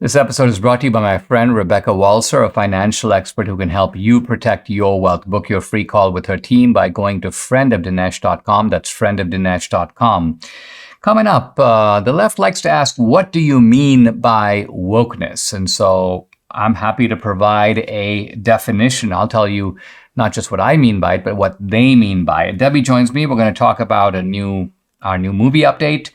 This episode is brought to you by my friend Rebecca Walser, a financial expert who can help you protect your wealth. Book your free call with her team by going to friendofdinesh.com. That's friendofdinesh.com. Coming up, the left likes to ask, what do you mean by wokeness? And so I'm happy to provide a definition. I'll tell you not just what I mean by it, but what they mean by it. Debbie joins me. We're going to talk about our new movie update,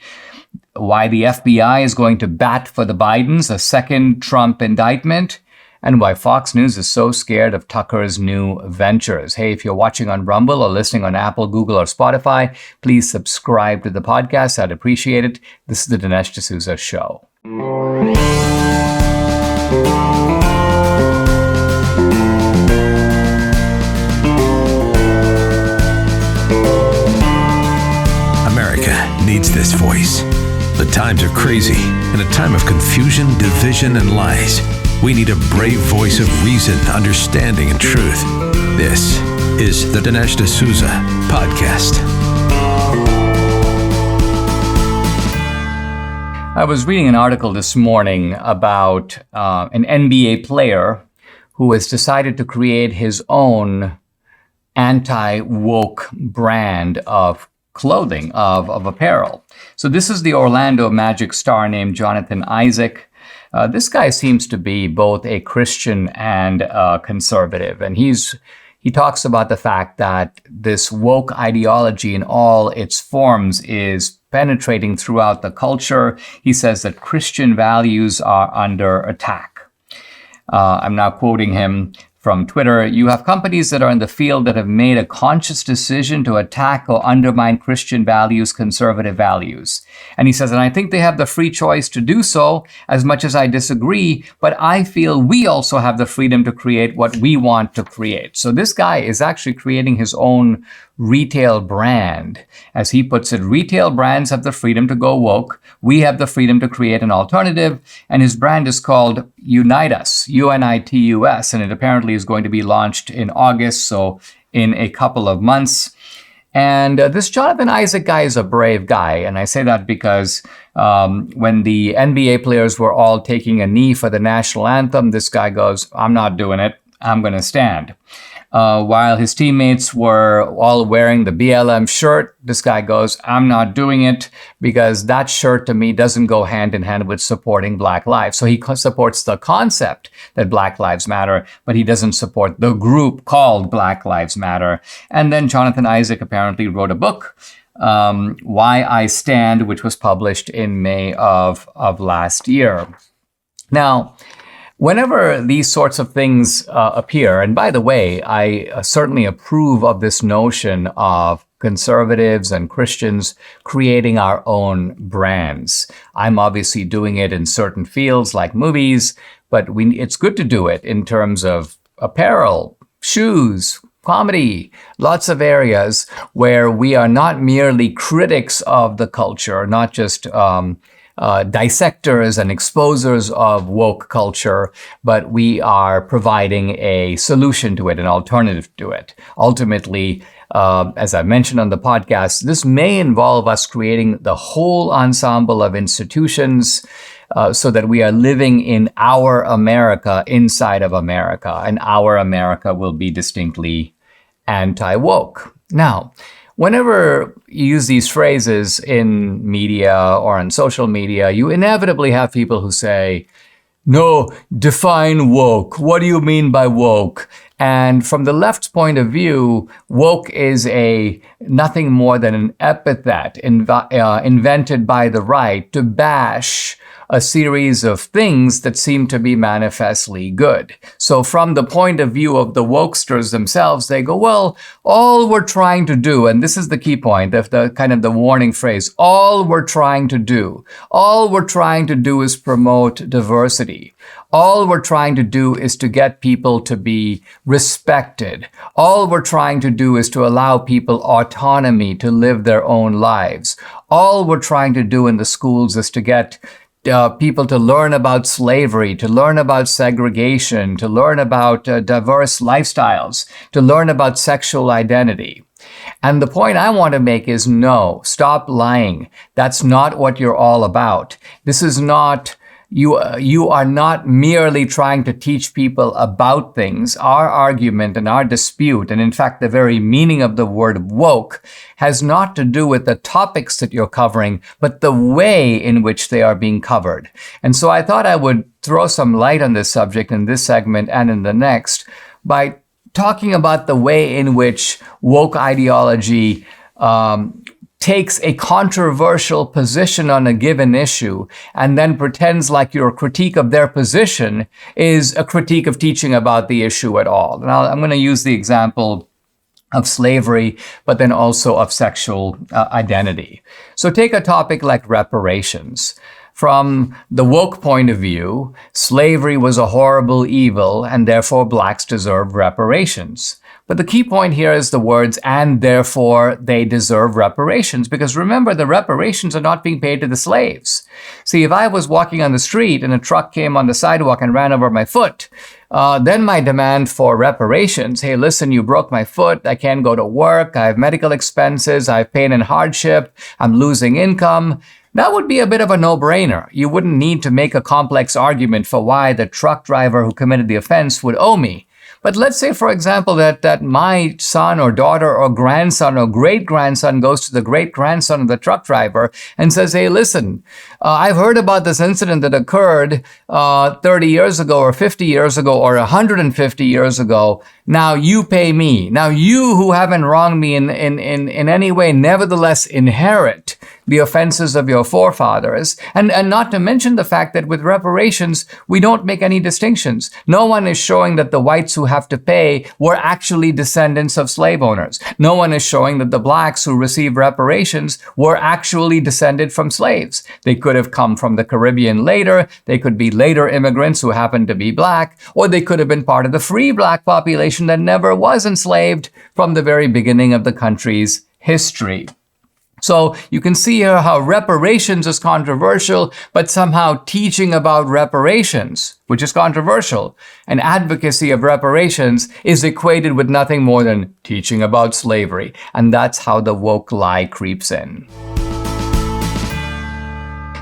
why the FBI is going to bat for the Bidens, a second Trump indictment, and why Fox News is so scared of Tucker's new ventures. Hey, if you're watching on Rumble or listening on Apple, Google, or Spotify, please subscribe to the podcast. I'd appreciate it. This is the Dinesh D'Souza Show. America needs this voice. The times are crazy. In a time of confusion, division, and lies, we need a brave voice of reason, understanding, and truth. This is the Dinesh D'Souza Podcast. I was reading an article this morning about an NBA player who has decided to create his own anti-woke brand of clothing, of apparel. So this is the Orlando Magic star named Jonathan Isaac. This guy seems to be both a Christian and a conservative. And he talks about the fact that this woke ideology in all its forms is penetrating throughout the culture. He says that Christian values are under attack. I'm now quoting him from Twitter. You have companies that are in the field that have made a conscious decision to attack or undermine Christian values, conservative values. And he says, and I think they have the free choice to do so, as much as I disagree, but I feel we also have the freedom to create what we want to create. So this guy is actually creating his own retail brand. As he puts it, retail brands have the freedom to go woke. We have the freedom to create an alternative. And his brand is called Unite Us, UNITUS. And it apparently is going to be launched in August, so in a couple of months. And this Jonathan Isaac guy is a brave guy. And I say that because when the NBA players were all taking a knee for the national anthem, this guy goes, I'm not doing it. I'm going to stand. While his teammates were all wearing the BLM shirt, this guy goes, I'm not doing it because that shirt to me doesn't go hand in hand with supporting Black lives. So he supports the concept that Black Lives Matter, but he doesn't support the group called Black Lives Matter. And then Jonathan Isaac apparently wrote a book, Why I Stand, which was published in May of last year. Now, whenever these sorts of things appear, and by the way, I certainly approve of this notion of conservatives and Christians creating our own brands. I'm obviously doing it in certain fields like movies, but it's good to do it in terms of apparel, shoes, comedy, lots of areas where we are not merely critics of the culture, not just dissectors and exposers of woke culture, but we are providing a solution to it, an alternative to it. Ultimately, as I mentioned on the podcast, this may involve us creating the whole ensemble of institutions so that we are living in our America inside of America, and our America will be distinctly anti-woke. Now, whenever you use these phrases in media or on social media, you inevitably have people who say, no, define woke. What do you mean by woke? And from the left's point of view, woke is nothing more than an epithet invented by the right to bash a series of things that seem to be manifestly good. So from the point of view of the wokesters themselves, they go, well, all we're trying to do, and this is the key point, the kind of the warning phrase, all we're trying to do is promote diversity. All we're trying to do is to get people to be respected. All we're trying to do is to allow people autonomy to live their own lives. All we're trying to do in the schools is to get people to learn about slavery, to learn about segregation, to learn about diverse lifestyles, to learn about sexual identity. And the point I want to make is no, stop lying. That's not what you're all about. This is not you are not merely trying to teach people about things. Our argument and our dispute, and in fact the very meaning of the word woke, has not to do with the topics that you're covering, but the way in which they are being covered. And so I thought I would throw some light on this subject in this segment and in the next by talking about the way in which woke ideology takes a controversial position on a given issue and then pretends like your critique of their position is a critique of teaching about the issue at all. And I'm going to use the example of slavery, but then also of sexual identity. So take a topic like reparations. From the woke point of view, slavery was a horrible evil and therefore blacks deserve reparations. But the key point here is the words, and therefore they deserve reparations. Because remember, the reparations are not being paid to the slaves. See, if I was walking on the street and a truck came on the sidewalk and ran over my foot, then my demand for reparations, hey, listen, you broke my foot, I can't go to work, I have medical expenses, I have pain and hardship, I'm losing income, that would be a bit of a no-brainer. You wouldn't need to make a complex argument for why the truck driver who committed the offense would owe me. But let's say, for example, that my son or daughter or grandson or great-grandson goes to the great-grandson of the truck driver and says, hey, listen, I've heard about this incident that occurred 30 years ago or 50 years ago or 150 years ago. Now you pay me. Now you who haven't wronged me in any way nevertheless inherit the offenses of your forefathers. And not to mention the fact that with reparations, we don't make any distinctions. No one is showing that the whites who have to pay were actually descendants of slave owners. No one is showing that the blacks who receive reparations were actually descended from slaves. They could have come from the Caribbean later. They could be later immigrants who happened to be black, or they could have been part of the free black population that never was enslaved from the very beginning of the country's history. So you can see here how reparations is controversial, but somehow teaching about reparations, which is controversial, and advocacy of reparations is equated with nothing more than teaching about slavery. And that's how the woke lie creeps in.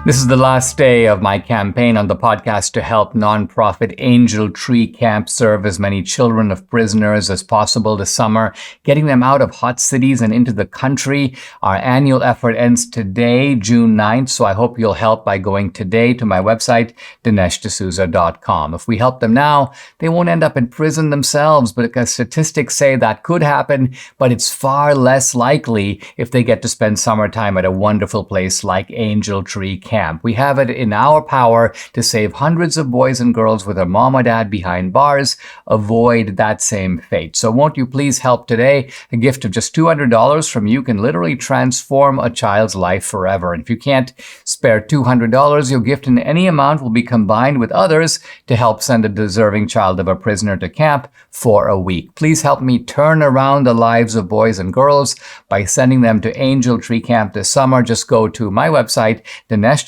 This is the last day of my campaign on the podcast to help nonprofit Angel Tree Camp serve as many children of prisoners as possible this summer, getting them out of hot cities and into the country. Our annual effort ends today, June 9th, so I hope you'll help by going today to my website, DineshD'Souza.com. If we help them now, they won't end up in prison themselves, but because statistics say that could happen, but it's far less likely if they get to spend summertime at a wonderful place like Angel Tree Camp. We have it in our power to save hundreds of boys and girls with their mom or dad behind bars. Avoid that same fate. So won't you please help today? A gift of just $200 from you can literally transform a child's life forever. And if you can't spare $200, your gift in any amount will be combined with others to help send a deserving child of a prisoner to camp for a week. Please help me turn around the lives of boys and girls by sending them to Angel Tree Camp this summer. Just go to my website, DineshD'Souza.com,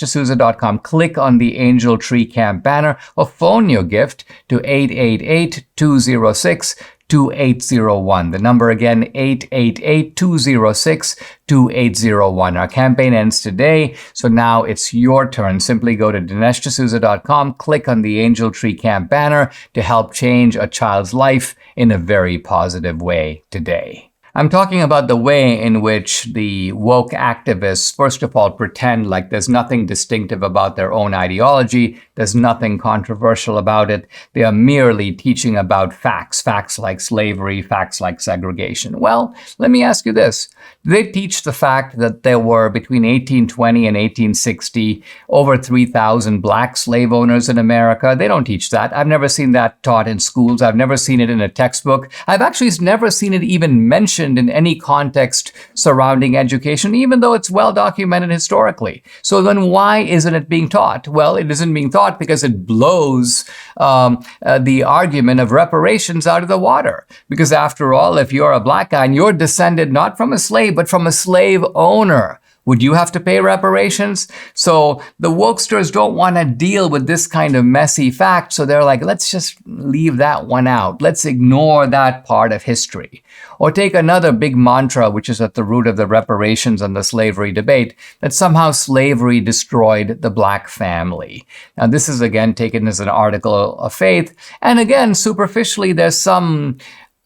click on the Angel Tree Camp banner, or phone your gift to 888-206-2801. The number again, 888-206-2801. Our campaign ends today, so now it's your turn. Simply go to DineshD'Souza.com, click on the Angel Tree Camp banner to help change a child's life in a very positive way today. I'm talking about the way in which the woke activists, first of all, pretend like there's nothing distinctive about their own ideology, there's nothing controversial about it. They are merely teaching about facts like slavery, facts like segregation. Well, let me ask you this. Do they teach the fact that there were, between 1820 and 1860, over 3,000 black slave owners in America? They don't teach that. I've never seen that taught in schools. I've never seen it in a textbook. I've actually never seen it even mentioned in any context surrounding education, even though it's well documented historically. So then why isn't it being taught? Well, it isn't being taught because it blows the argument of reparations out of the water. Because after all, if you're a black guy and you're descended not from a slave, but from a slave owner, Would you have to pay reparations? So the wokesters don't want to deal with this kind of messy fact. So they're like, let's just leave that one out. Let's ignore that part of history. Or take another big mantra, which is at the root of the reparations and the slavery debate, that somehow slavery destroyed the black family. Now, this is again taken as an article of faith. And again, superficially, there's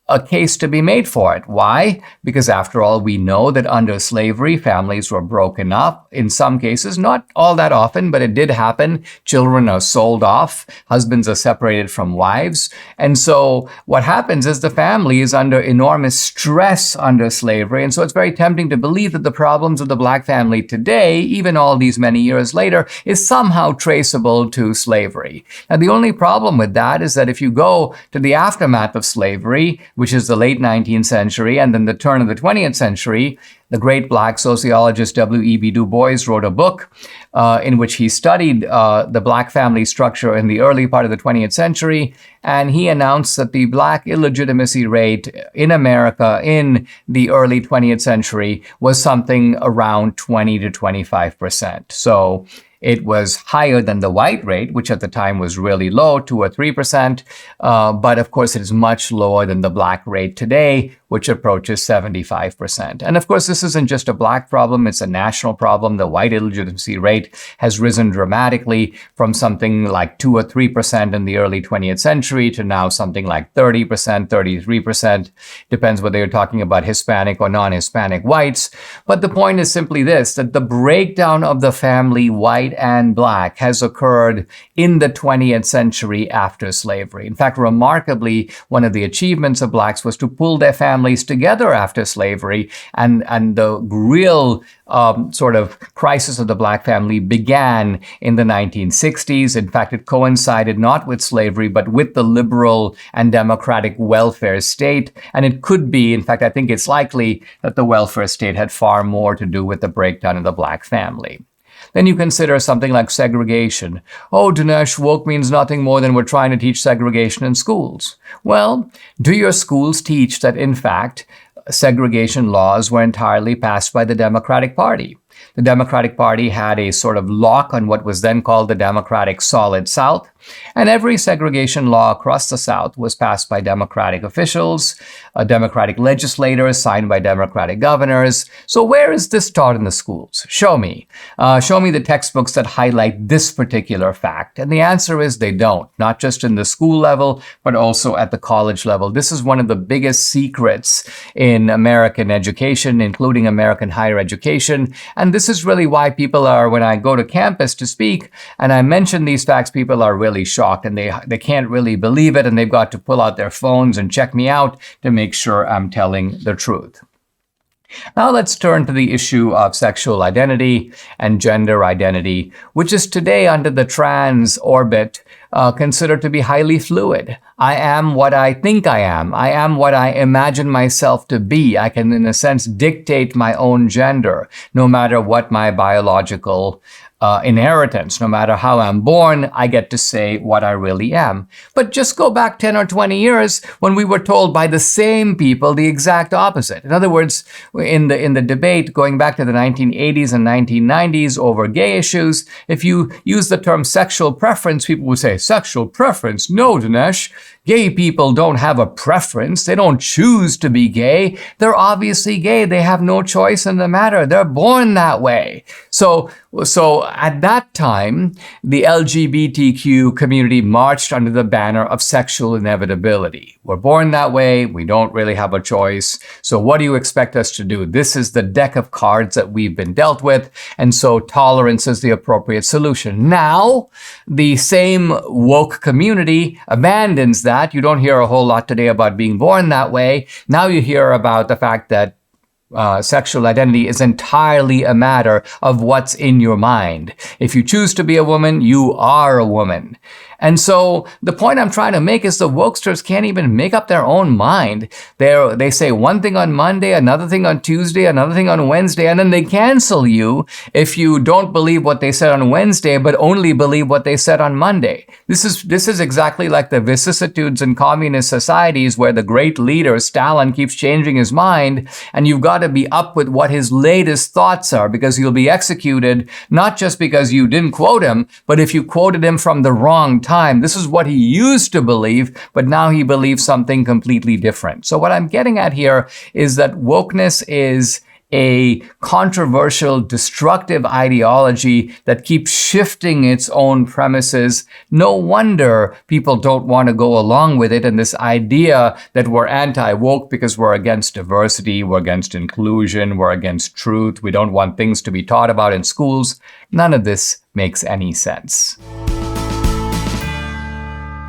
a case to be made for it. Why? Because after all, we know that under slavery, families were broken up. In some cases, not all that often, but it did happen. Children are sold off. Husbands are separated from wives. And so what happens is the family is under enormous stress under slavery. And so it's very tempting to believe that the problems of the black family today, even all these many years later, is somehow traceable to slavery. Now, the only problem with that is that if you go to the aftermath of slavery, which is the late 19th century, and then the turn of the 20th century, the great black sociologist W.E.B. Du Bois wrote a book in which he studied the black family structure in the early part of the 20th century, and he announced that the black illegitimacy rate in America in the early 20th century was something around 20 to 25%. So it was higher than the white rate, which at the time was really low, 2 or 3%. But of course, it is much lower than the black rate today, which approaches 75%. And of course, this isn't just a black problem, it's a national problem. The white illegitimacy rate has risen dramatically from something like 2 or 3% in the early 20th century to now something like 30%, 33%. Depends whether you're talking about Hispanic or non-Hispanic whites. But the point is simply this, that the breakdown of the family, white and black, has occurred in the 20th century after slavery. In fact, remarkably, one of the achievements of blacks was to pull their families together after slavery, and the real sort of crisis of the black family began in the 1960s. In fact, it coincided not with slavery, but with the liberal and democratic welfare state. And it could be, in fact, I think it's likely that the welfare state had far more to do with the breakdown of the black family. Then you consider something like segregation. Oh, Dinesh, woke means nothing more than we're trying to teach segregation in schools. Well, do your schools teach that, in fact, segregation laws were entirely passed by the Democratic Party? The Democratic Party had a sort of lock on what was then called the Democratic Solid South, and every segregation law across the South was passed by Democratic officials, Democratic legislators, signed by Democratic governors. So where is this taught in the schools? Show me. Show me the textbooks that highlight this particular fact. And the answer is they don't, not just in the school level, but also at the college level. This is one of the biggest secrets in American education, including American higher education. And this is really why people are, when I go to campus to speak and I mention these facts, people are really shocked and they can't really believe it, and they've got to pull out their phones and check me out to make sure I'm telling the truth. Now let's turn to the issue of sexual identity and gender identity, which is today under the trans orbit considered to be highly fluid. I am what I think I am. I am what I imagine myself to be. I can, in a sense, dictate my own gender, no matter what my biological inheritance. No matter how I'm born, I get to say what I really am. But just go back 10 or 20 years when we were told by the same people the exact opposite. In other words, in the debate going back to the 1980s and 1990s over gay issues, if you use the term sexual preference, people would say, sexual preference? No, Dinesh. Gay people don't have a preference. They don't choose to be gay. They're obviously gay. They have no choice in the matter. They're born that way. So at that time, the LGBTQ community marched under the banner of sexual inevitability. We're born that way. We don't really have a choice. So what do you expect us to do? This is the deck of cards that we've been dealt with. And so tolerance is the appropriate solution. Now, the same woke community abandons that. You don't hear a whole lot today about being born that way. Now you hear about the fact that sexual identity is entirely a matter of what's in your mind. If you choose to be a woman, you are a woman. And so the point I'm trying to make is the wokesters can't even make up their own mind. They say one thing on Monday, another thing on Tuesday, another thing on Wednesday, and then they cancel you if you don't believe what they said on Wednesday, but only believe what they said on Monday. This is exactly like the vicissitudes in communist societies where the great leader, Stalin, keeps changing his mind, and you've got to be up with what his latest thoughts are, because you'll be executed, not just because you didn't quote him, but if you quoted him from the wrong time. This is what he used to believe, but now he believes something completely different. So what I'm getting at here is that wokeness is a controversial, destructive ideology that keeps shifting its own premises. No wonder people don't want to go along with it. And this idea that we're anti-woke because we're against diversity, we're against inclusion, we're against truth, we don't want things to be taught about in schools, none of this makes any sense.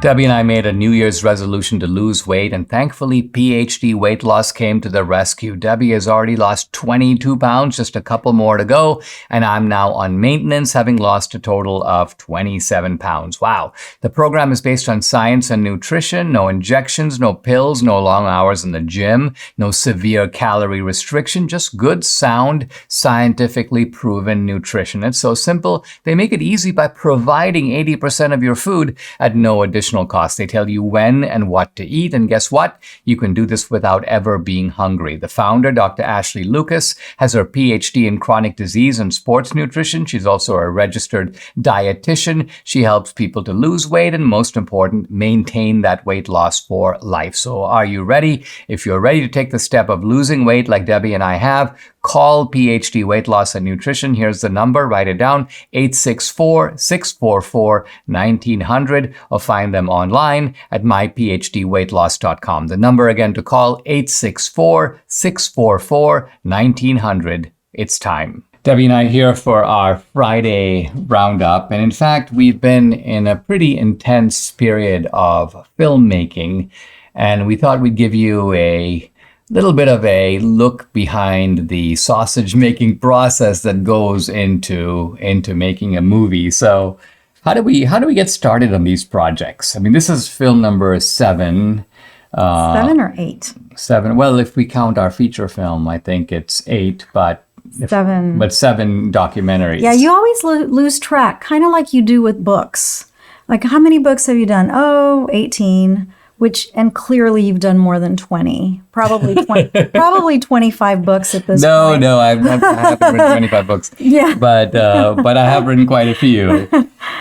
Debbie and I made a New Year's resolution to lose weight, and thankfully PhD weight loss came to the rescue. Debbie has already lost 22 pounds, just a couple more to go, and I'm now on maintenance, having lost a total of 27 pounds. Wow. The program is based on science and nutrition, no injections, no pills, no long hours in the gym, no severe calorie restriction, just good, sound, scientifically proven nutrition. It's so simple. They make it easy by providing 80% of your food at no additional cost. They tell you when and what to eat, and guess what? You can do this without ever being hungry. The founder, Dr. Ashley Lucas, has her PhD in chronic disease and sports nutrition. She's also a registered dietitian. She helps people to lose weight and, most important, maintain that weight loss for life. So are you ready? If you're ready to take the step of losing weight like Debbie and I have, call PhD Weight Loss and Nutrition. Here's the number. Write it down, 864-644-1900, or find them online at myphdweightloss.com. The number again to call, 864-644-1900. It's time. Debbie and I here for our Friday roundup. And in fact, we've been in a pretty intense period of filmmaking, and we thought we'd give you a little bit of a look behind the sausage making process that goes into making a movie. So how do we get started on these projects? I mean, this is film number 7. 7 or 8? 7. Well, if we count our feature film, I think it's 8, but 7. But 7 documentaries. Yeah, you always lose track, kind of like you do with books. Like, how many books have you done? Oh, 18. And clearly you've done more than 20, probably 20, probably 25 books at this point. No, I haven't written 25 books. Yeah. But I have written quite a few.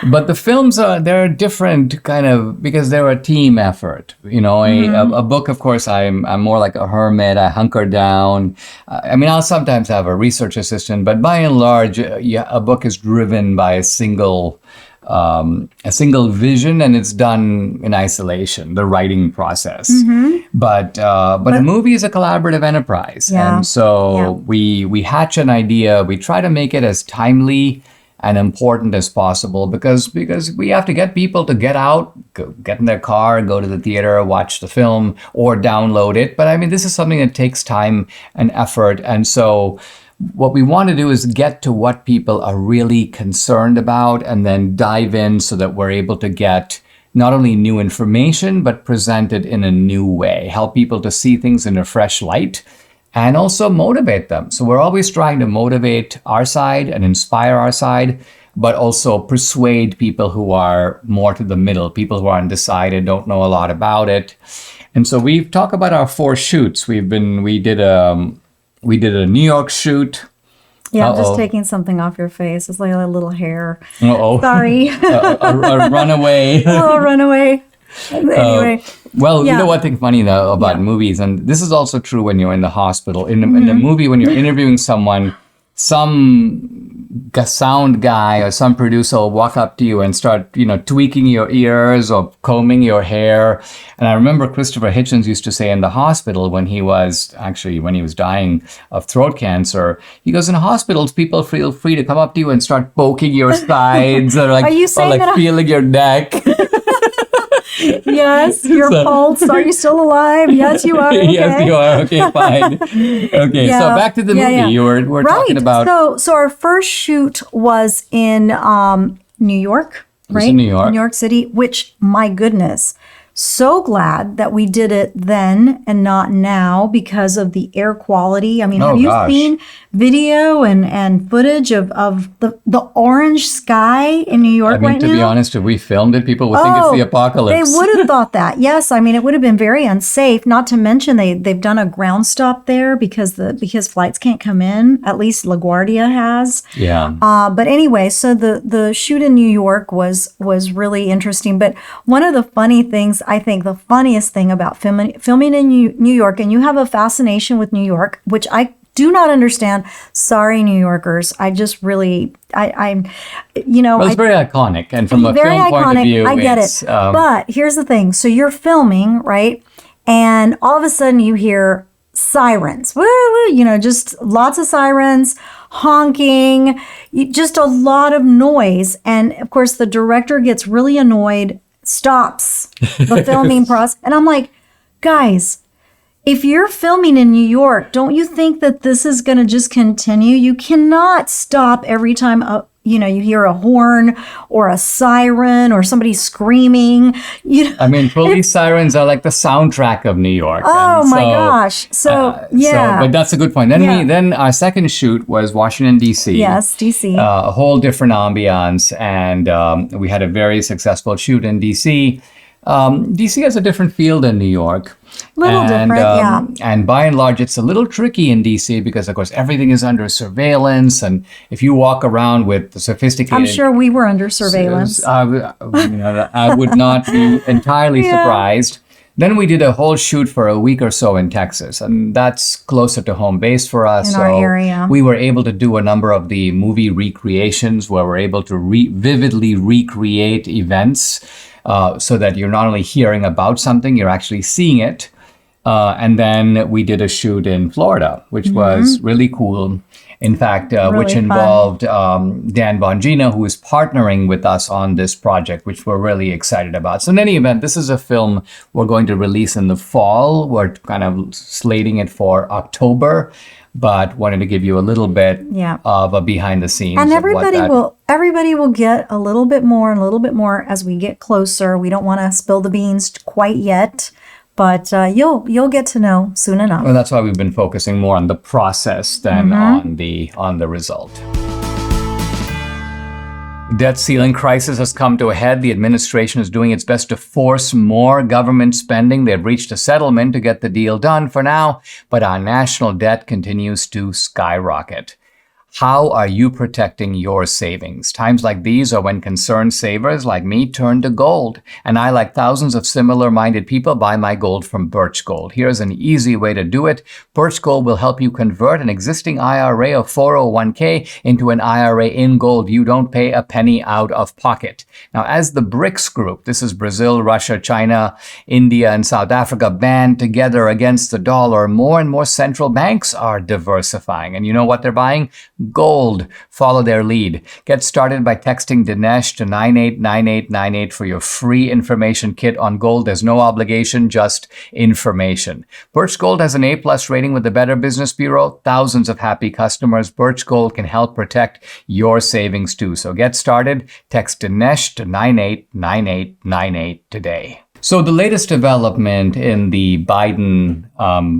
But the films they're different kind of, because they're a team effort. You know, a book, of course, I'm more like a hermit. I hunker down. I mean, I'll sometimes have a research assistant, but by and large, a book is driven by a single vision, and it's done in isolation, the writing process. But a movie is a collaborative enterprise. Yeah. And so we hatch an idea, we try to make it as timely and important as possible, because we have to get people to get out, get in their car, go to the theater, watch the film, or download it. But I mean, this is something that takes time and effort. And so what we want to do is get to what people are really concerned about, and then dive in so that we're able to get not only new information, but present it in a new way, help people to see things in a fresh light, and also motivate them. So we're always trying to motivate our side and inspire our side, but also persuade people who are more to the middle, people who are undecided, don't know a lot about it. And so we've talked about our 4 shoots. We did a New York shoot. Yeah, I'm just taking something off your face. It's like a little hair. Uh-oh. Sorry. a runaway. A little runaway. Anyway. Well, you know what I think funny though about movies, and this is also true when you're in the hospital. In the movie, when you're interviewing someone, some sound guy or some producer will walk up to you and start, tweaking your ears or combing your hair. And I remember Christopher Hitchens used to say in the hospital when he was dying of throat cancer, he goes, in hospitals, people feel free to come up to you and start poking your sides or feeling your neck. Yes, your pulse. Are you still alive? Yes, you are. Okay. Yes, you are. Okay, fine. Okay, so back to the movie. Yeah. You were talking about. So our first shoot was in New York, right? In New York. New York City, which, my goodness, so glad that we did it then and not now because of the air quality. I mean, Oh, have you gosh. seen video and footage of the orange sky in New York I mean, right to now? be honest, if we filmed it, people would think it's the apocalypse. They would have thought that. Yes, I mean, it would have been very unsafe. Not to mention they've done a ground stop there because flights can't come in. At least LaGuardia has. Yeah. But anyway, so the shoot in New York was really interesting. But one of the funny things, I think the funniest thing about filming in New York, and you have a fascination with New York, which I do not understand. Sorry, New Yorkers. I just really, I'm, Well, it's very iconic. And from a very film point of iconic. view, I get it's, it. But here's the thing. So you're filming, right? And all of a sudden you hear sirens. Woo, woo, just lots of sirens, honking, just a lot of noise. And of course, the director gets really annoyed, stops the filming process. And I'm like, guys, if you're filming in New York, don't you think that this is going to just continue? You cannot stop every time you hear a horn or a siren or somebody screaming. I mean, police sirens are like the soundtrack of New York. Oh And my so, gosh. So, yeah. but that's a good point. Then our second shoot was Washington, D.C. Yes, DC. A whole different ambiance. And we had a very successful shoot in D.C. D.C. has a different feel than New York. Little different, yeah. And by and large, it's a little tricky in D.C. because, of course, everything is under surveillance. And if you walk around with the sophisticated... I'm sure we were under surveillance. I would not be entirely surprised. Then we did a whole shoot for a week or so in Texas, and that's closer to home base for us. In our area. We were able to do a number of the movie recreations where we're able to vividly recreate events so that you're not only hearing about something, you're actually seeing it. And then we did a shoot in Florida, which was really cool. In fact, which fun. involved Dan Bongino, who is partnering with us on this project, which we're really excited about. So in any event, this is a film we're going to release in the fall. We're kind of slating it for October, but wanted to give you a little bit of a behind the scenes. And of everybody will get a little bit more and a little bit more as we get closer. We don't want to spill the beans quite yet. But you'll get to know soon enough. Well, that's why we've been focusing more on the process than on the result. Debt ceiling crisis has come to a head. The administration is doing its best to force more government spending. They've reached a settlement to get the deal done for now, but our national debt continues to skyrocket. How are you protecting your savings? Times like these are when concerned savers like me turn to gold. And I, like thousands of similar-minded people, buy my gold from Birch Gold. Here's an easy way to do it. Birch Gold will help you convert an existing IRA or 401k into an IRA in gold. You don't pay a penny out of pocket. Now, as the BRICS group, this is Brazil, Russia, China, India, and South Africa, band together against the dollar, more and more central banks are diversifying. And you know what they're buying? Gold. Follow their lead. Get started by texting Dinesh to 989898 for your free information kit on gold. There's no obligation, just information. Birch Gold has an A+ rating with the Better Business Bureau. Thousands of happy customers. Birch Gold can help protect your savings too. So get started. Text Dinesh to 989898 today. So the latest development in the Biden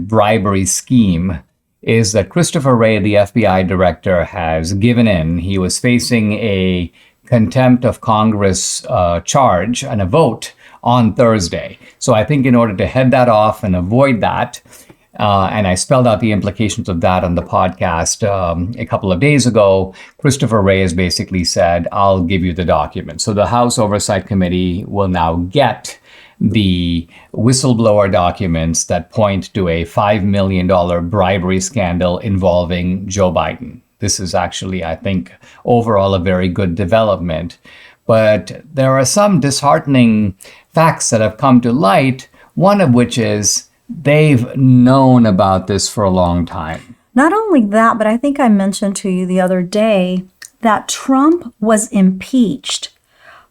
bribery scheme is that Christopher Wray, the FBI director, has given in. He was facing a contempt of Congress charge and a vote on Thursday. So I think in order to head that off and avoid that, and I spelled out the implications of that on the podcast a couple of days ago, Christopher Wray has basically said, I'll give you the document. So the House Oversight Committee will now get the whistleblower documents that point to a $5 million bribery scandal involving Joe Biden. This is actually, I think, overall a very good development. But there are some disheartening facts that have come to light, one of which is they've known about this for a long time. Not only that, but I think I mentioned to you the other day that Trump was impeached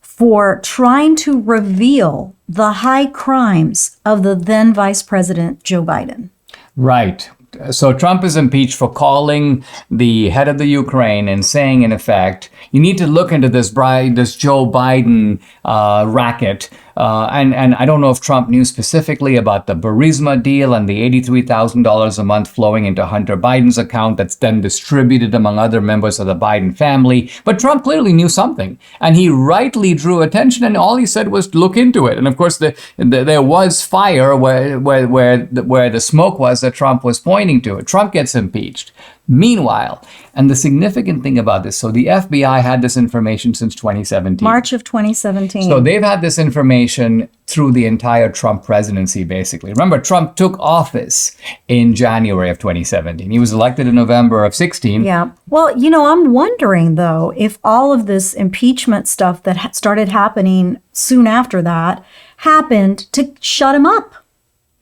for trying to reveal the high crimes of the then Vice President Joe Biden. Right. So Trump is impeached for calling the head of the Ukraine and saying, in effect, you need to look into this Joe Biden racket And I don't know if Trump knew specifically about the Burisma deal and the $83,000 a month flowing into Hunter Biden's account that's then distributed among other members of the Biden family. But Trump clearly knew something, and he rightly drew attention, and all he said was look into it. And of course, there was fire where the smoke was that Trump was pointing to. Trump gets impeached. Meanwhile, and the significant thing about this, so the FBI had this information since 2017. March of 2017. So they've had this information through the entire Trump presidency, basically. Remember, Trump took office in January of 2017. He was elected in November of 16. Yeah. Well, I'm wondering, though, if all of this impeachment stuff that started happening soon after that happened to shut him up,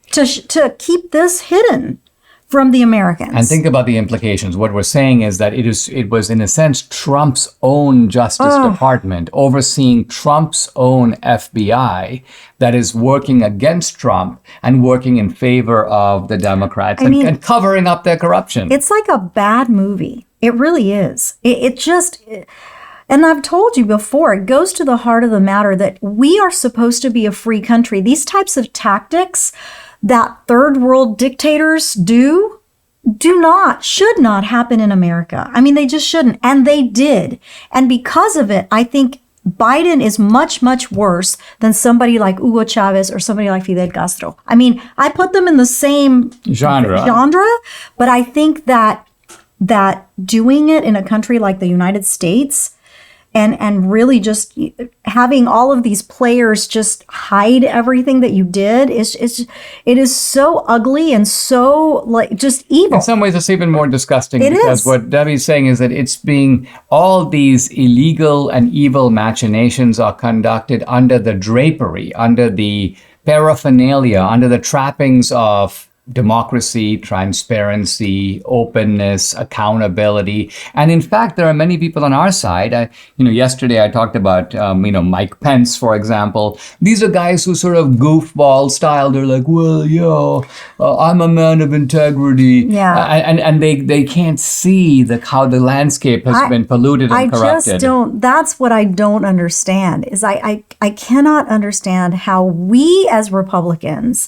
to keep this hidden from the Americans. And think about the implications. What we're saying is that it was, in a sense, Trump's own Justice Department overseeing Trump's own FBI that is working against Trump and working in favor of the Democrats and covering up their corruption. It's like a bad movie. It really is. And I've told you before, it goes to the heart of the matter that we are supposed to be a free country. These types of tactics that third world dictators should not happen in America. They just shouldn't. And they did. And because of it, I think Biden is much, much worse than somebody like Hugo Chavez or somebody like Fidel Castro. I put them in the same genre, but I think that doing it in a country like the United States and really just having all of these players just hide everything that you did it is so ugly and so just evil. In some ways, it's even more disgusting because what Debbie's saying is that all these illegal and evil machinations are conducted under the drapery, under the paraphernalia, under the trappings of democracy, transparency, openness, accountability. And in fact, there are many people on our side. Yesterday I talked about, Mike Pence, for example. These are guys who sort of goofball style. They're like, well, I'm a man of integrity. Yeah. And they can't see how the landscape has been polluted and corrupted. That's what I don't understand is I cannot understand how we as Republicans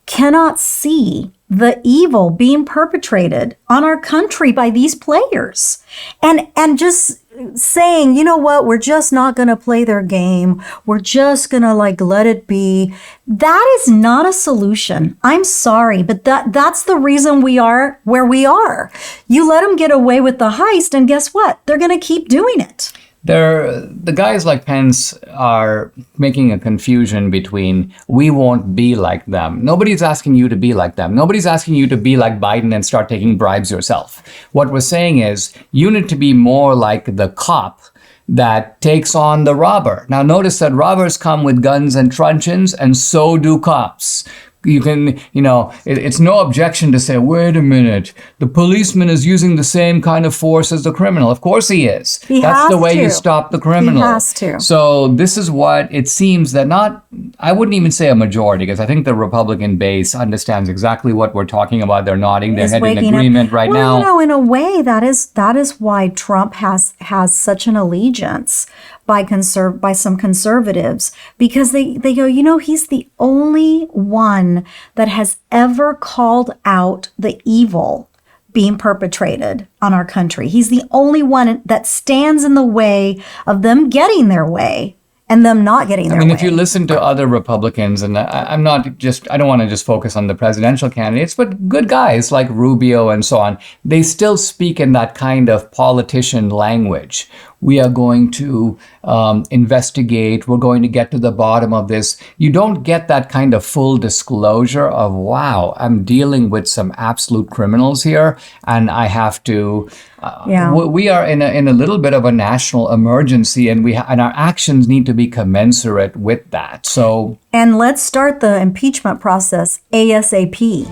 cannot see the evil being perpetrated on our country by these players and just saying, you know what, we're just not going to play their game. We're just going to let it be. That is not a solution. I'm sorry, but that's the reason we are where we are. You let them get away with the heist and guess what? They're going to keep doing it. The guys like Pence are making a confusion between we won't be like them. Nobody's asking you to be like them. Nobody's asking you to be like Biden and start taking bribes yourself. What we're saying is you need to be more like the cop that takes on the robber. Now notice that robbers come with guns and truncheons, and so do cops. You can, it's no objection to say, wait a minute, the policeman is using the same kind of force as the criminal. Of course he is. That's the way you stop the criminal. He has to. So this is what it seems that I wouldn't even say a majority, because I think the Republican base understands exactly what we're talking about. They're nodding their head in agreement right now. In a way, that is why Trump has such an allegiance by some conservatives, because they go, he's the only one that has ever called out the evil being perpetrated on our country. He's the only one that stands in the way of them getting their way and them not getting their way. If you listen to other Republicans, and I don't want to just focus on the presidential candidates, but good guys like Rubio and so on, they still speak in that kind of politician language. We are going to investigate. We're going to get to the bottom of this. You don't get that kind of full disclosure of, wow, I'm dealing with some absolute criminals here, and I have to. We are in a little bit of a national emergency, and our actions need to be commensurate with that. So, and let's start the impeachment process ASAP.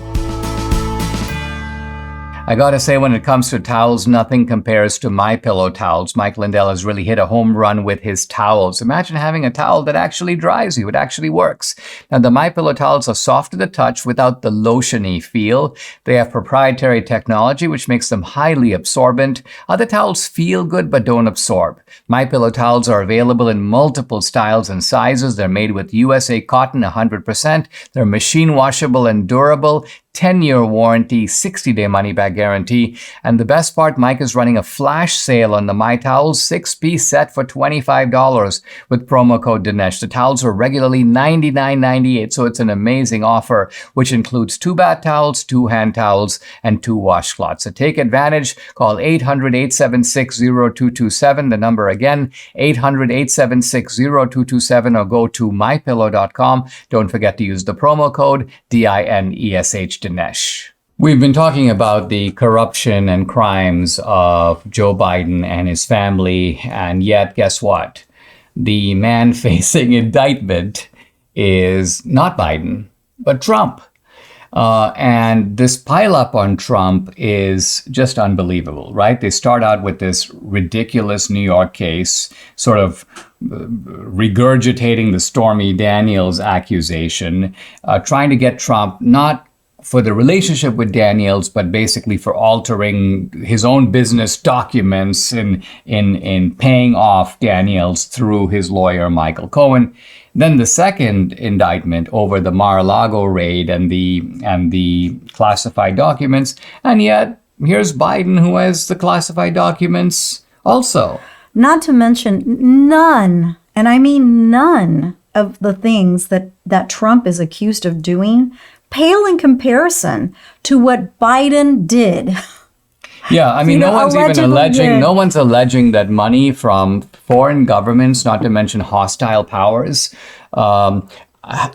I gotta say, when it comes to towels, nothing compares to MyPillow towels. Mike Lindell has really hit a home run with his towels. Imagine having a towel that actually dries you. It actually works. Now, the MyPillow towels are soft to the touch without the lotiony feel. They have proprietary technology, which makes them highly absorbent. Other towels feel good but don't absorb. MyPillow towels are available in multiple styles and sizes. They're made with USA cotton 100%. They're machine washable and durable. 10-year warranty, 60-day money-back guarantee. And the best part, Mike is running a flash sale on the My Towels 6-piece set for $25 with promo code Dinesh. The towels are regularly $99.98, so it's an amazing offer, which includes 2 bath towels, 2 hand towels, and 2 washcloths. So take advantage. Call 800-876-0227. The number again, 800-876-0227, or go to mypillow.com. Don't forget to use the promo code DINESH. Dinesh. We've been talking about the corruption and crimes of Joe Biden and his family, and yet, guess what? The man facing indictment is not Biden, but Trump. And this pileup on Trump is just unbelievable, right? They start out with this ridiculous New York case, sort of regurgitating the Stormy Daniels accusation, trying to get Trump not for the relationship with Daniels, but basically for altering his own business documents in paying off Daniels through his lawyer, Michael Cohen. Then the second indictment over the Mar-a-Lago raid and the classified documents. And yet, here's Biden, who has the classified documents also. Not to mention none, and I mean none, of the things that Trump is accused of doing pale in comparison to what Biden did. Yeah, I mean, no one's alleging that money from foreign governments, not to mention hostile powers,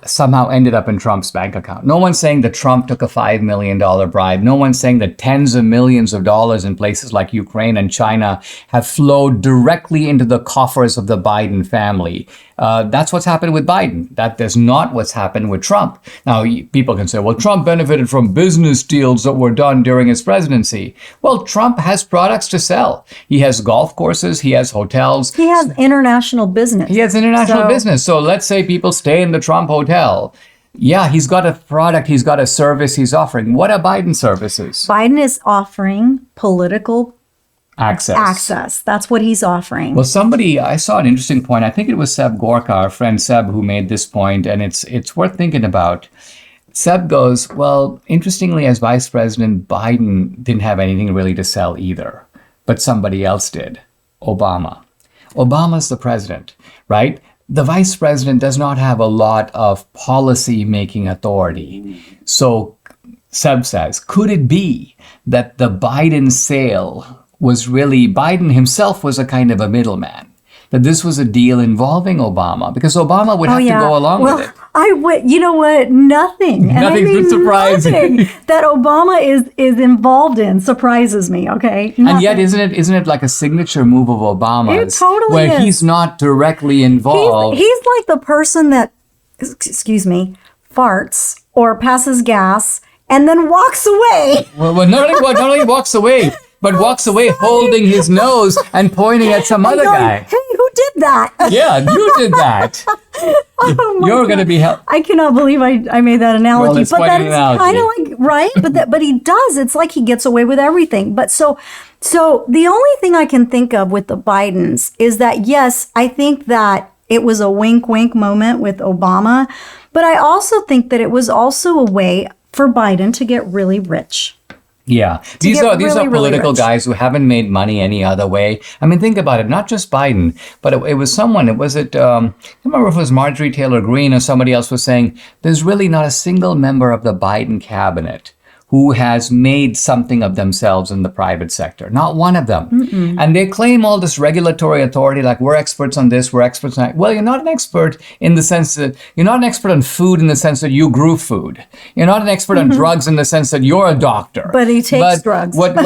somehow ended up in Trump's bank account. No one's saying that Trump took a $5 million bribe. No one's saying that tens of millions of dollars in places like Ukraine and China have flowed directly into the coffers of the Biden family. That's what's happened with Biden. That is not what's happened with Trump. Now, people can say, well, Trump benefited from business deals that were done during his presidency. Well, Trump has products to sell. He has golf courses. He has hotels. He has international business. Business. So let's say people stay in the Trump hotel. Yeah, he's got a product. He's got a service he's offering. What are Biden's services? Biden is offering political access. That's what he's offering. Well, I saw an interesting point. I think it was Seb Gorka, our friend Seb, who made this point, and it's worth thinking about. Seb goes, well, interestingly, as vice president, Biden didn't have anything really to sell either, but somebody else did, Obama. Obama's the president, right? The vice president does not have a lot of policy-making authority. So Seb says, could it be that the Biden sale was really, Biden himself was a kind of a middleman, that this was a deal involving Obama, because Obama would have to go along with it. You know what? Nothing. Nothing's been surprising. That Obama is involved in surprises me, okay? Nothing. And yet, isn't it like a signature move of Obama's? It totally where is. He's not directly involved. He's like the person that, farts or passes gas and then walks away. Well, not only walks away, but walks away holding his nose and pointing at some other guy. Hey, who did that? Yeah, you did that. You're going to be held. I cannot believe I made that analogy. Well, it's but quite that an is analogy. kind of like, right? But he does. It's like he gets away with everything. But so the only thing I can think of with the Bidens is that, yes, I think that it was a wink moment with Obama. But I also think that it was also a way for Biden to get really rich. Yeah, these are political guys who haven't made money any other way. I mean, think about it. Not just Biden, but it was someone. I don't remember if it was Marjorie Taylor Greene or somebody else was saying there's really not a single member of the Biden cabinet who has made something of themselves in the private sector. Not one of them. Mm-mm. And they claim all this regulatory authority, like we're experts on this, we're experts on that. Well, you're not an expert in the sense that you're not an expert on food in the sense that you grew food. You're not an expert on drugs in the sense that you're a doctor. But he takes drugs. What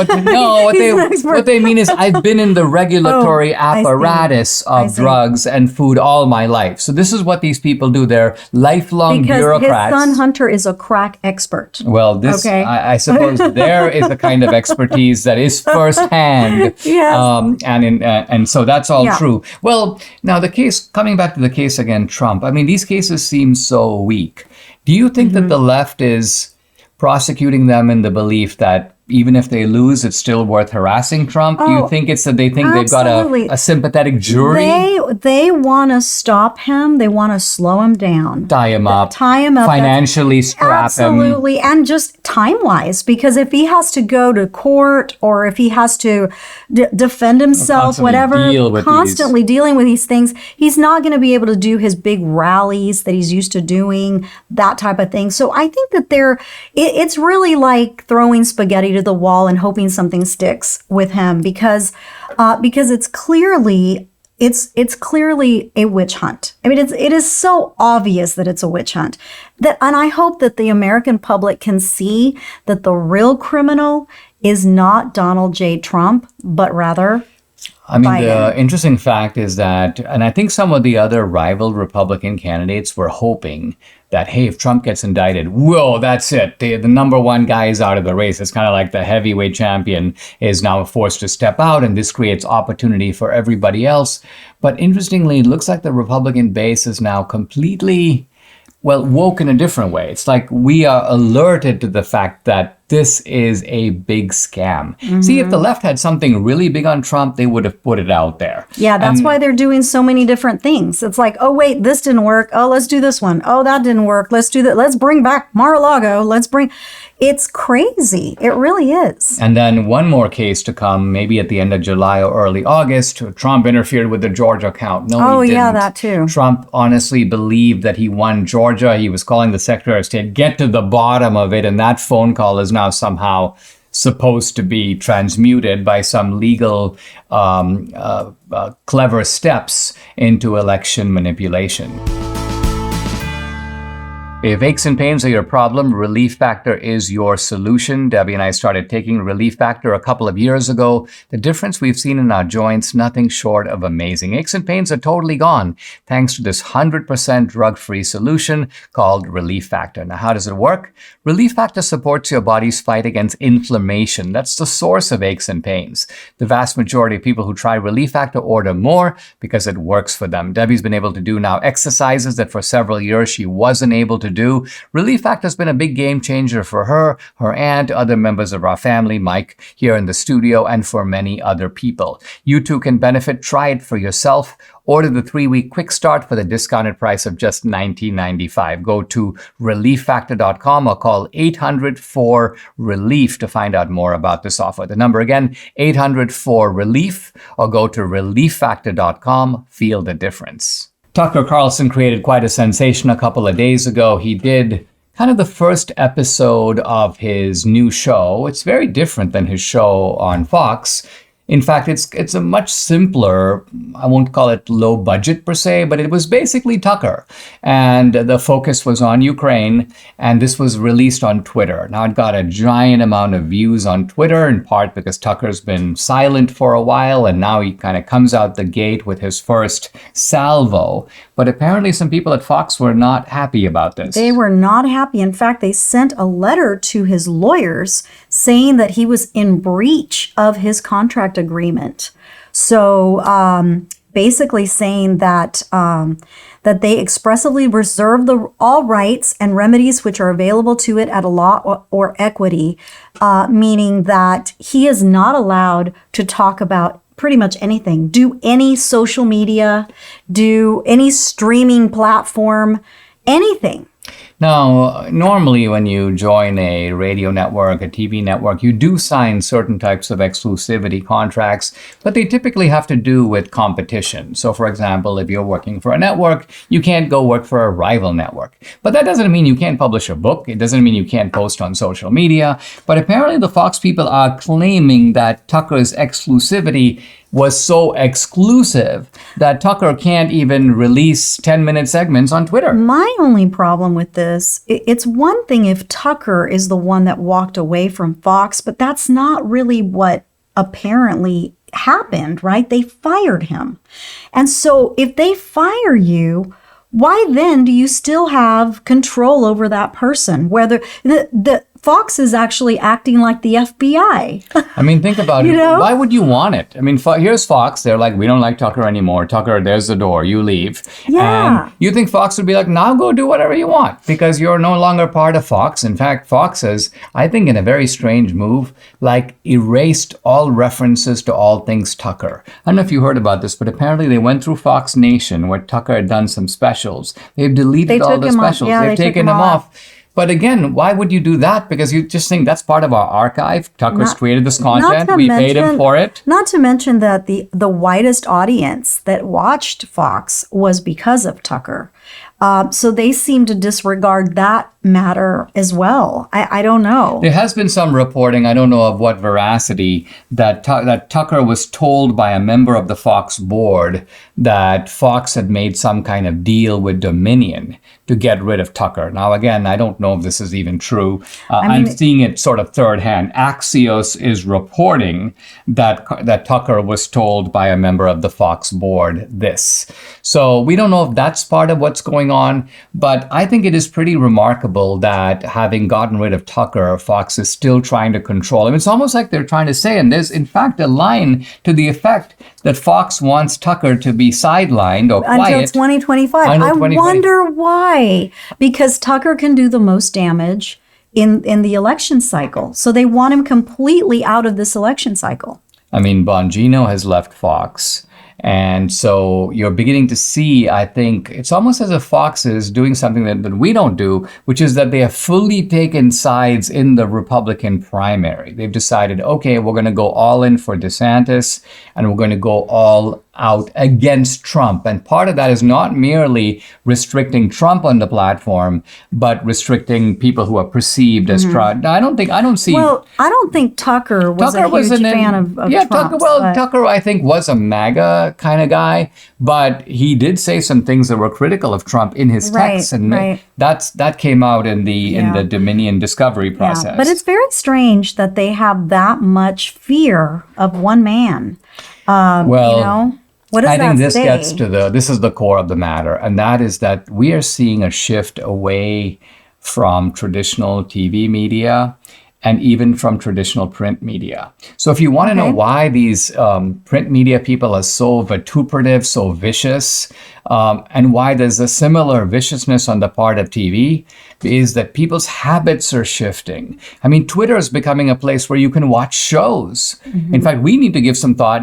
they mean is I've been in the regulatory apparatus of drugs and food all my life. So this is what these people do. They're lifelong bureaucrats. Because his son Hunter is a crack expert. Well, this, okay. I suppose there is a kind of expertise that is firsthand. Yes. And so that's all Yeah. true. Well, now coming back to the case against Trump, I mean, these cases seem so weak. Do you think that the left is prosecuting them in the belief that even if they lose, it's still worth harassing Trump? Do you think it's that they think they've got absolutely. a sympathetic jury? They want to stop him. They want to slow him down. Tie him up. Financially strap Absolutely. him. And just time-wise, because if he has to go to court or if he has to defend himself, constantly dealing with these things, he's not going to be able to do his big rallies that he's used to doing, that type of thing. So I think that it's really like throwing spaghetti to the wall and hoping something sticks with him because it's clearly a witch hunt. I mean, it is so obvious that it's a witch hunt and I hope that the American public can see that the real criminal is not Donald J. Trump, but rather Biden. The interesting fact is that, and I think some of the other rival Republican candidates were hoping that, hey, if Trump gets indicted, whoa, that's it. The number one guy is out of the race. It's kind of like the heavyweight champion is now forced to step out, and this creates opportunity for everybody else. But interestingly, it looks like the Republican base is now completely, woke in a different way. It's like we are alerted to the fact that this is a big scam. See, if the left had something really big on Trump, they would have put it out there. Yeah, that's why they're doing so many different things. It's like, oh, wait, this didn't work. Oh, let's do this one. Oh, that didn't work. Let's do that. Let's bring back Mar-a-Lago. It's crazy. It really is. And then one more case to come, maybe at the end of July or early August. Trump interfered with the Georgia count. No, he didn't. Yeah, that too. Trump honestly believed that he won Georgia. He was calling the Secretary of State, get to the bottom of it. And that phone call is now somehow supposed to be transmuted by some legal clever steps into election manipulation. If aches and pains are your problem, Relief Factor is your solution. Debbie and I started taking Relief Factor a couple of years ago. The difference we've seen in our joints, nothing short of amazing. Aches and pains are totally gone thanks to this 100% drug-free solution called Relief Factor. Now, how does it work? Relief Factor supports your body's fight against inflammation. That's the source of aches and pains. The vast majority of people who try Relief Factor order more because it works for them. Debbie's been able to do now exercises that for several years she wasn't able to do. Relief Factor has been a big game changer for her aunt, other members of our family, Mike here in the studio, and for many other people. You too can benefit. Try it for yourself. Order the 3-week quick start for the discounted price of just $19.95. Go to relieffactor.com or call 800-4-RELIEF to find out more about this offer. The number again, 800-4-RELIEF, or go to relieffactor.com. Feel the difference. Tucker Carlson created quite a sensation a couple of days ago. He did kind of the first episode of his new show. It's very different than his show on Fox. In fact, it's a much simpler, I won't call it low budget per se, but it was basically Tucker. And the focus was on Ukraine, and this was released on Twitter. Now, it got a giant amount of views on Twitter, in part because Tucker's been silent for a while, and now he kind of comes out the gate with his first salvo. But apparently some people at Fox were not happy about this. They were not happy. In fact, they sent a letter to his lawyers saying that he was in breach of his contract agreement. So basically saying that that they expressly reserve all rights and remedies which are available to it at a law or equity, meaning that he is not allowed to talk about pretty much anything, do any social media, do any streaming platform, anything. Now, normally when you join a radio network, a TV network, you do sign certain types of exclusivity contracts, but they typically have to do with competition. So, for example, if you're working for a network, you can't go work for a rival network. But that doesn't mean you can't publish a book. It doesn't mean you can't post on social media. But apparently the Fox people are claiming that Tucker's exclusivity was so exclusive that Tucker can't even release 10-minute segments on Twitter. My only problem with this, it's one thing if Tucker is the one that walked away from Fox, but that's not really what apparently happened, right? They fired him. And so if they fire you, why then do you still have control over that person? Whether Fox is actually acting like the FBI. I mean, think about it. know? Why would you want it? I mean, here's Fox. They're like, we don't like Tucker anymore. Tucker, there's the door. You leave. Yeah. And you think Fox would be like, now go do whatever you want because you're no longer part of Fox. In fact, Fox has, I think in a very strange move, like erased all references to all things Tucker. I don't know if you heard about this, but apparently they went through Fox Nation where Tucker had done some specials. They've deleted all the specials. Yeah, They've taken them off. But again, why would you do that? Because you just think that's part of our archive. Tucker's created this content. We paid him for it. Not to mention that the widest audience that watched Fox was because of Tucker. So they seem to disregard that matter as well. I don't know. There has been some reporting, I don't know of what veracity, that Tucker was told by a member of the Fox board that Fox had made some kind of deal with Dominion to get rid of Tucker. Now, again, I don't know if this is even true. I'm seeing it sort of third hand. Axios is reporting that Tucker was told by a member of the Fox board this. So we don't know if that's part of what's going on, but I think it is pretty remarkable that having gotten rid of Tucker, Fox is still trying to control him. It's almost like they're trying to say, and there's in fact a line to the effect that Fox wants Tucker to be sidelined or quiet until 2025. I wonder why. Because Tucker can do the most damage in the election cycle. So they want him completely out of this election cycle. I mean, Bongino has left Fox. And so you're beginning to see, I think, it's almost as if Fox is doing something that we don't do, which is that they have fully taken sides in the Republican primary. They've decided, okay, we're going to go all in for DeSantis, and we're going to go all out against Trump. And part of that is not merely restricting Trump on the platform, but restricting people who are perceived as Trump. I don't see. Well, I don't think Tucker was a huge fan of Trump. Tucker, I think, was a MAGA kind of guy, but he did say some things that were critical of Trump in his texts, and that came out in the Dominion discovery process. Yeah. But it's very strange that they have that much fear of one man. What does I think this say? gets to this is the core of the matter, and that is that we are seeing a shift away from traditional TV media and even from traditional print media. So if you want to know why these print media people are so vituperative, so vicious, and why there's a similar viciousness on the part of TV, is that people's habits are shifting. I mean, Twitter is becoming a place where you can watch shows. In fact, we need to give some thought,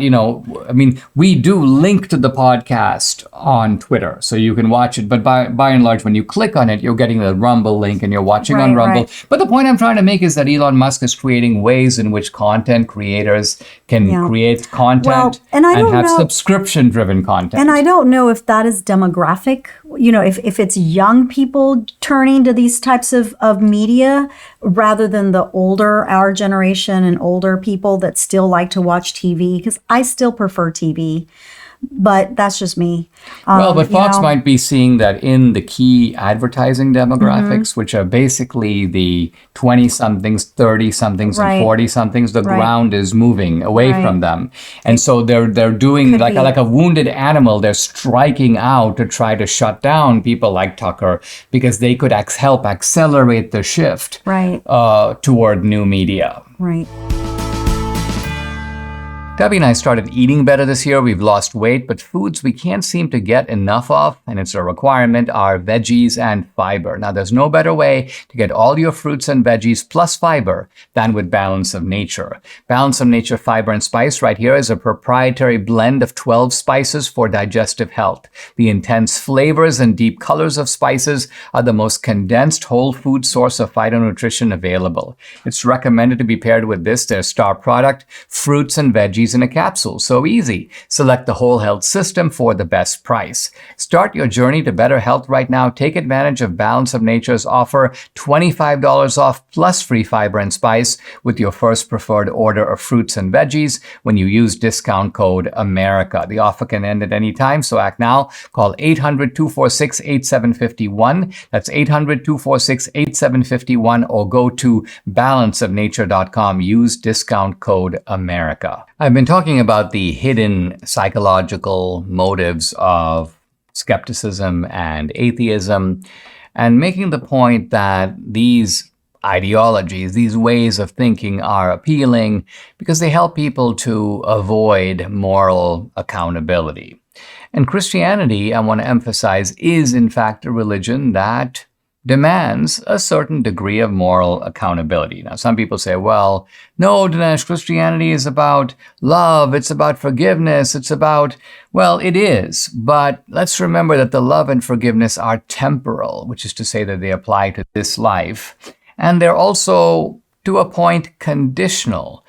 we do link to the podcast on Twitter, so you can watch it. But by and large, when you click on it, you're getting the Rumble link and you're watching on Rumble. Right. But the point I'm trying to make is that Elon Musk is creating ways in which content creators can create content and have subscription-driven content. And I don't know if that is demographic, if it's young people turning to these types of media rather than our generation and older people that still like to watch TV, because I still prefer TV. But that's just me. But Fox might be seeing that in the key advertising demographics, which are basically the 20-somethings, 30-somethings, and 40-somethings, the ground is moving away from them. And so they're doing like a wounded animal. They're striking out to try to shut down people like Tucker because they could help accelerate the shift toward new media. Right. Debbie and I started eating better this year. We've lost weight, but foods we can't seem to get enough of, and it's a requirement, are veggies and fiber. Now, there's no better way to get all your fruits and veggies plus fiber than with Balance of Nature. Balance of Nature Fiber and Spice right here is a proprietary blend of 12 spices for digestive health. The intense flavors and deep colors of spices are the most condensed whole food source of phytonutrition available. It's recommended to be paired with their star product, fruits and veggies in a capsule. So easy. Select the whole health system for the best price. Start your journey to better health right now. Take advantage of Balance of Nature's offer, $25 off plus free fiber and spice with your first preferred order of fruits and veggies when you use discount code AMERICA. The offer can end at any time, so act now. Call 800-246-8751. That's 800-246-8751, or go to balanceofnature.com. Use discount code AMERICA. I've been talking about the hidden psychological motives of skepticism and atheism, and making the point that these ideologies, these ways of thinking are appealing because they help people to avoid moral accountability. And Christianity, I want to emphasize, is in fact a religion that demands a certain degree of moral accountability. Now, some people say, well, no, Dinesh, Christianity is about love, it's about forgiveness, it's about, well, it is, but let's remember that the love and forgiveness are temporal, which is to say that they apply to this life, and they're also, to a point, conditional.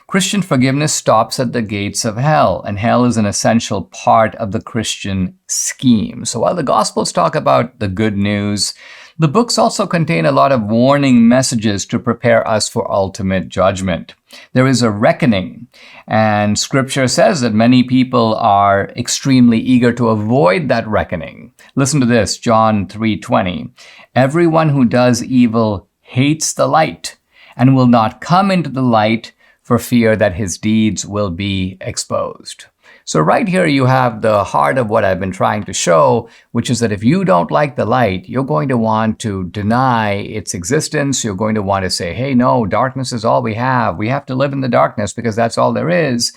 Christian forgiveness stops at the gates of hell, and hell is an essential part of the Christian scheme. So while the Gospels talk about the good news, the books also contain a lot of warning messages to prepare us for ultimate judgment. There is a reckoning, and Scripture says that many people are extremely eager to avoid that reckoning. Listen to this, John 3:20. Everyone who does evil hates the light and will not come into the light for fear that his deeds will be exposed. So right here you have the heart of what I've been trying to show, which is that if you don't like the light, you're going to want to deny its existence. You're going to want to say, hey, no, darkness is all we have. We have to live in the darkness because that's all there is.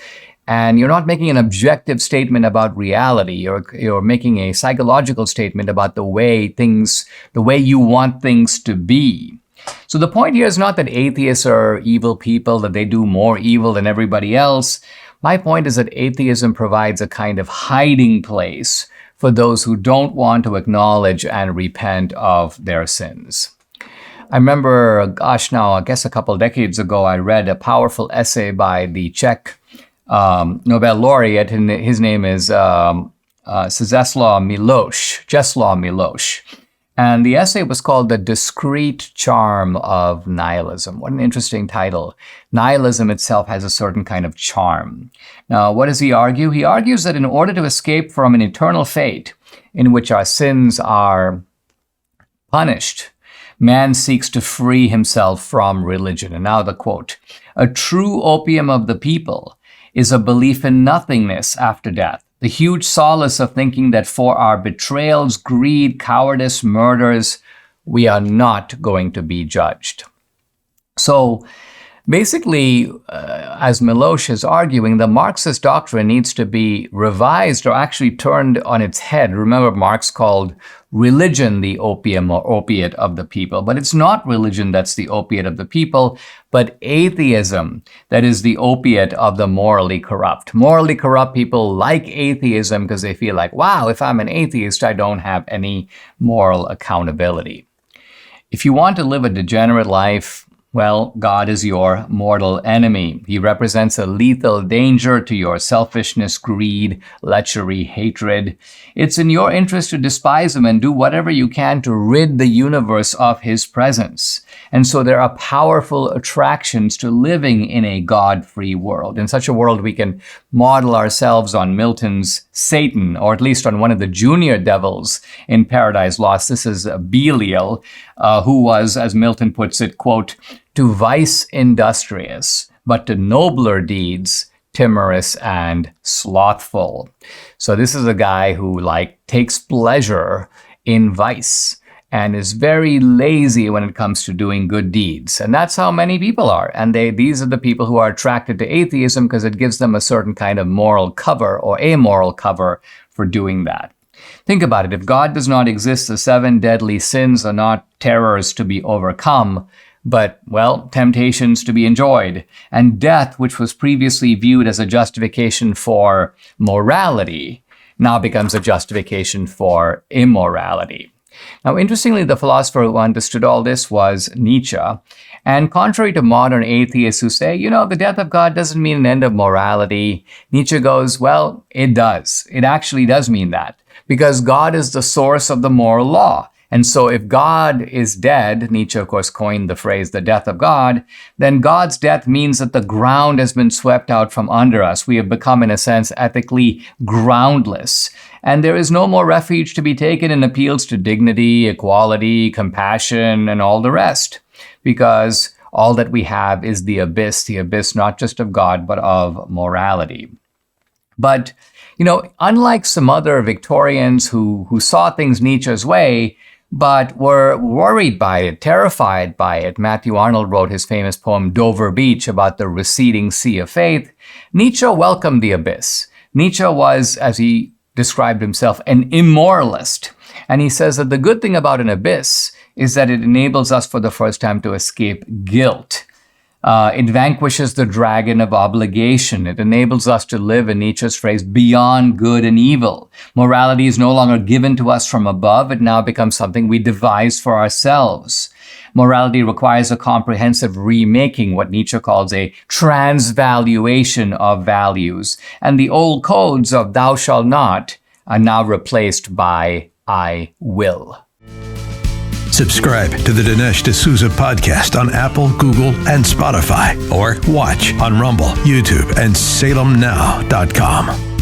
And you're not making an objective statement about reality. You're making a psychological statement about the way you want things to be. So the point here is not that atheists are evil people, that they do more evil than everybody else. My point is that atheism provides a kind of hiding place for those who don't want to acknowledge and repent of their sins. I remember, I guess a couple decades ago, I read a powerful essay by the Czech Nobel laureate, and his name is Czeslaw Milosz. And the essay was called The Discreet Charm of Nihilism. What an interesting title. Nihilism itself has a certain kind of charm. Now, what does he argue? He argues that in order to escape from an eternal fate in which our sins are punished, man seeks to free himself from religion. And now the quote, a true opium of the people is a belief in nothingness after death. The huge solace of thinking that for our betrayals, greed, cowardice, murders, we are not going to be judged. So basically, as Milosz is arguing, the Marxist doctrine needs to be revised or actually turned on its head. Remember, Marx called religion the opium or opiate of the people, but it's not religion that's the opiate of the people, but atheism that is the opiate of the morally corrupt. Morally corrupt people like atheism because they feel like, wow, if I'm an atheist, I don't have any moral accountability. If you want to live a degenerate life, well, God is your mortal enemy. He represents a lethal danger to your selfishness, greed, lechery, hatred. It's in your interest to despise him and do whatever you can to rid the universe of his presence. And so there are powerful attractions to living in a God-free world. In such a world, we can model ourselves on Milton's Satan, or at least on one of the junior devils in Paradise Lost. This is Belial, who was, as Milton puts it, quote, to vice industrious, but to nobler deeds timorous and slothful. So this is a guy who takes pleasure in vice and is very lazy when it comes to doing good deeds. And that's how many people are. And these are the people who are attracted to atheism because it gives them a certain kind of moral cover or amoral cover for doing that. Think about it. If God does not exist, the 7 deadly sins are not terrors to be overcome, but, well, temptations to be enjoyed. And death, which was previously viewed as a justification for morality, now becomes a justification for immorality. Now, interestingly, the philosopher who understood all this was Nietzsche. And contrary to modern atheists who say, the death of God doesn't mean an end of morality, Nietzsche goes, well, it does. It actually does mean that. Because God is the source of the moral law. And so if God is dead, Nietzsche, of course, coined the phrase, the death of God, then God's death means that the ground has been swept out from under us. We have become, in a sense, ethically groundless. And there is no more refuge to be taken in appeals to dignity, equality, compassion, and all the rest. Because all that we have is the abyss not just of God, but of morality. But unlike some other Victorians who saw things Nietzsche's way, but were worried by it, terrified by it. Matthew Arnold wrote his famous poem Dover Beach about the receding sea of faith. Nietzsche welcomed the abyss. Nietzsche was, as he described himself, an immoralist. And he says that the good thing about an abyss is that it enables us for the first time to escape guilt. It vanquishes the dragon of obligation. It enables us to live, in Nietzsche's phrase, beyond good and evil. Morality is no longer given to us from above. It now becomes something we devise for ourselves. Morality requires a comprehensive remaking, what Nietzsche calls a transvaluation of values. And the old codes of thou shalt not are now replaced by I will. Subscribe to the Dinesh D'Souza podcast on Apple, Google, and Spotify, or watch on Rumble, YouTube, and SalemNow.com.